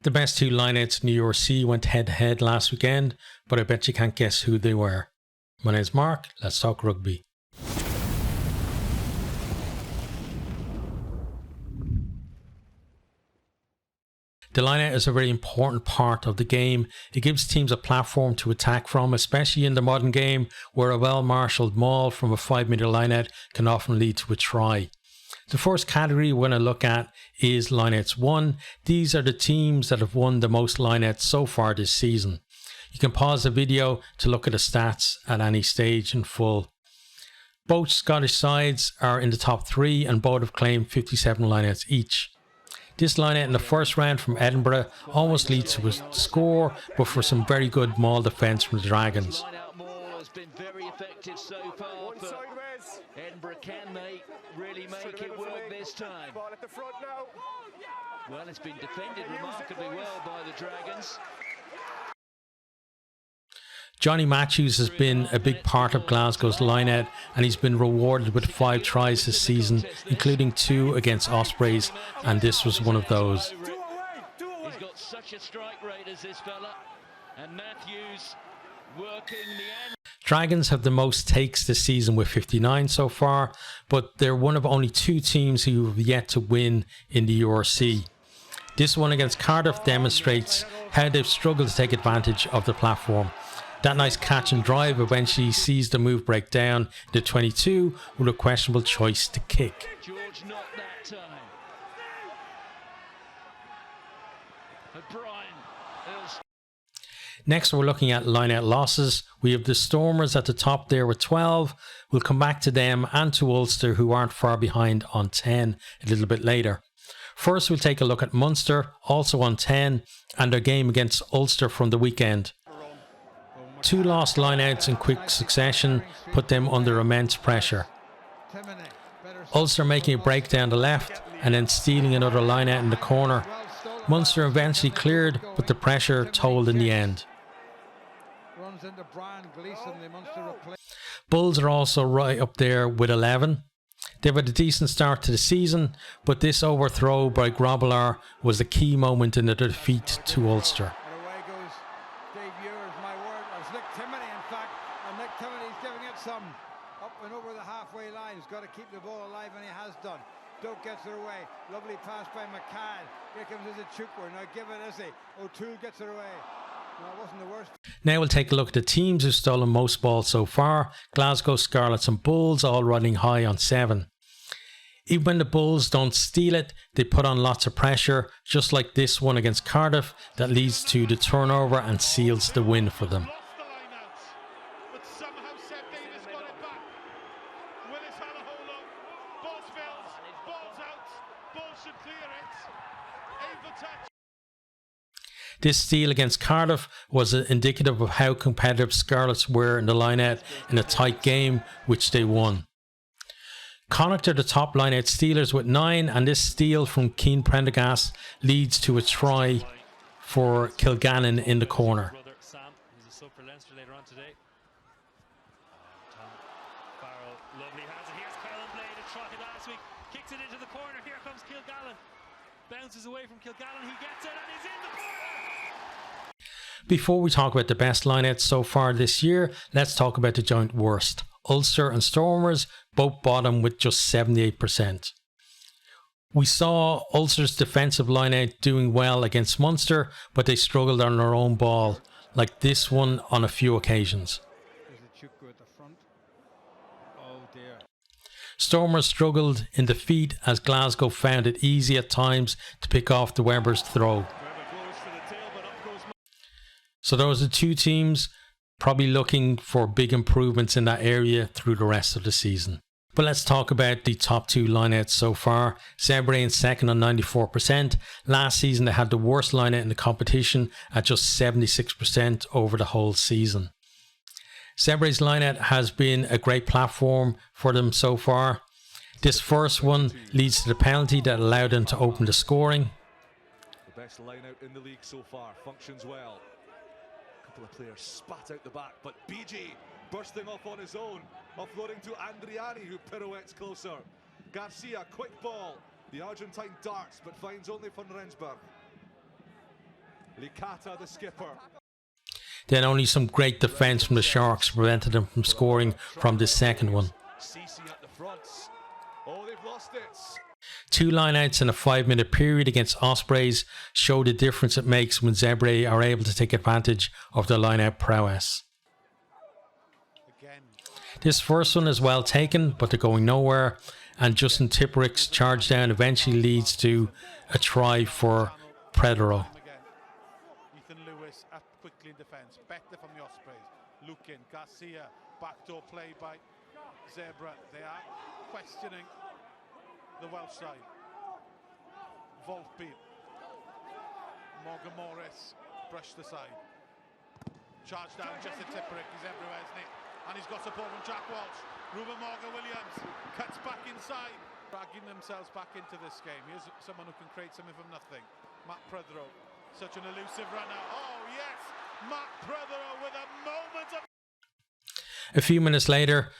The best two lineouts in the URC went head-to-head last weekend, but I bet you can't guess who they were. My name's Mark, let's talk rugby. The lineout is a very important part of the game. It gives teams a platform to attack from, especially in the modern game where a well-marshalled maul from a 5-metre lineout can often lead to a try. The first category we're going to look at is lineouts 1. These are the teams that have won the most lineouts so far this season. You can pause the video to look at the stats at any stage in full. Both Scottish sides are in the top 3 and both have claimed 57 lineouts each. This lineout in the first round from Edinburgh almost leads to a score, but for some very good maul defence from the Dragons. Edinburgh, can they really make it work this time? Well, it's been defended remarkably well by the Dragons. Johnny Matthews has been a big part of Glasgow's lineout and he's been rewarded with 5 tries this season, including 2 against Ospreys, and this was one of those. He's got such a strike rate as this fella, and Matthews working the end. Dragons have the most takes this season with 59 so far, but they're one of only 2 teams who have yet to win in the URC. This one against Cardiff demonstrates how they've struggled to take advantage of the platform. That nice catch and drive eventually sees the move break down to 22 with a questionable choice to kick. George not that time. O'Brien. Next, we're looking at lineout losses. We have the Stormers at the top there with 12. We'll come back to them and to Ulster, who aren't far behind on 10 a little bit later. First, we'll take a look at Munster, also on 10, and their game against Ulster from the weekend. 2 lost lineouts in quick succession put them under immense pressure. Ulster making a break down the left and then stealing another lineout in the corner. Munster eventually cleared, but the pressure told in the end. Bulls are also right up there with 11. They've had a decent start to the season, but this overthrow by Grobbelaar was the key moment in the defeat to Ulster. He's got to keep the ball alive, and he has done. Doak gets it away. Lovely pass by MacLeod. Here comes Chukwu. Now give it Izzy. O'Toole gets it away. No, it wasn't the worst. Now we'll take a look at the teams who've stolen most balls so far. Glasgow Scarlets and Bulls all running high on 7. Even when the Bulls don't steal it, they put on lots of pressure, just like this one against Cardiff that leads to the turnover and seals the win for them. This steal against Cardiff was indicative of how competitive Scarlets were in the lineout in a tight game, which they won. Connacht are the top lineout stealers with 9, and this steal from Keane Prendergast leads to a try for Kilgannon in the corner. Bounces away from Kilgannon, he gets it and he's in the corner. Before we talk about the best lineouts so far this year, let's talk about the joint worst. Ulster and Stormers both bottom with just 78%. We saw Ulster's defensive lineout doing well against Munster, but they struggled on their own ball, like this one on a few occasions. Stormers struggled in the feet as Glasgow found it easy at times to pick off the Weber's throw. So those are 2 teams probably looking for big improvements in that area through the rest of the season. But let's talk about the top 2 lineouts so far. Zebre in second on 94%. Last season they had the worst lineout in the competition at just 76% over the whole season. Zebre's lineout has been a great platform for them so far. This first one leads to the penalty that allowed them to open the scoring. The best lineout in the league so far, functions well. A couple of players spat out the back, but BG bursting off on his own, offloading to Andriani, who pirouettes closer. Garcia, quick ball. The Argentine darts, but finds only Van Rensburg. Licata, the skipper. Then only some great defence from the Sharks prevented them from scoring from this second one. Cece at the front. Oh, they've lost it. 2 lineouts in a 5-minute period against Ospreys show the difference it makes when Zebre are able to take advantage of the lineout prowess. This first one is well taken, but they're going nowhere, and Justin Tipperick's charge down eventually leads to a try for Predero. Ethan Lewis up quickly in defence, better from the Ospreys. Lukin, Garcia, backdoor play by Zebra. They are questioning the Welsh side. Volpe, Morgan Morris, brushed aside. Charge down, Justin Tipperick, he's everywhere, isn't he? And he's got support from Jack Walsh. Ruben Morgan-Williams cuts back inside. Dragging themselves back into this game. Here's someone who can create something from nothing. Matt Predero, such an elusive runner. Oh yes, Matt Predero with a moment of... A few minutes later,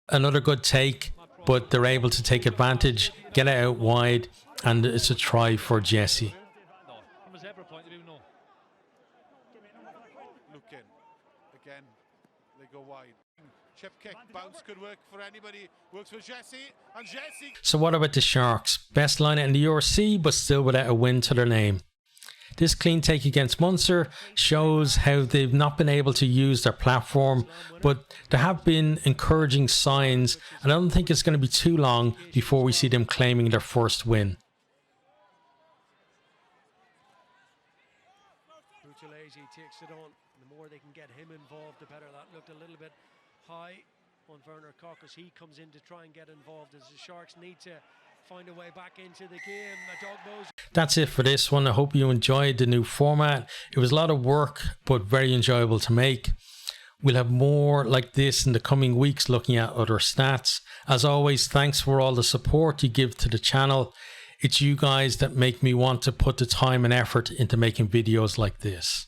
another good take, but they're able to take advantage, get it out wide, and it's a try for Jesse. From a Zebra point of view, no. Lukin, again, they go wide. Chip kick, bounce could work for anybody. Works for Jesse, and Jesse... So what about the Sharks? Best lineup in the URC, but still without a win to their name. This clean take against Munster shows how they've not been able to use their platform, but there have been encouraging signs, and I don't think it's going to be too long before we see them claiming their first win. Buchalese takes it on. The more they can get him involved, the better. That looked a little bit high on Werner Koch as he comes in to try and get involved, as the Sharks need to find a way back into the game. That's it for this one. I hope you enjoyed the new format. It was a lot of work, but very enjoyable to make. We'll have more like this in the coming weeks, looking at other stats. As always, thanks for all the support you give to the channel. It's you guys that make me want to put the time and effort into making videos like this.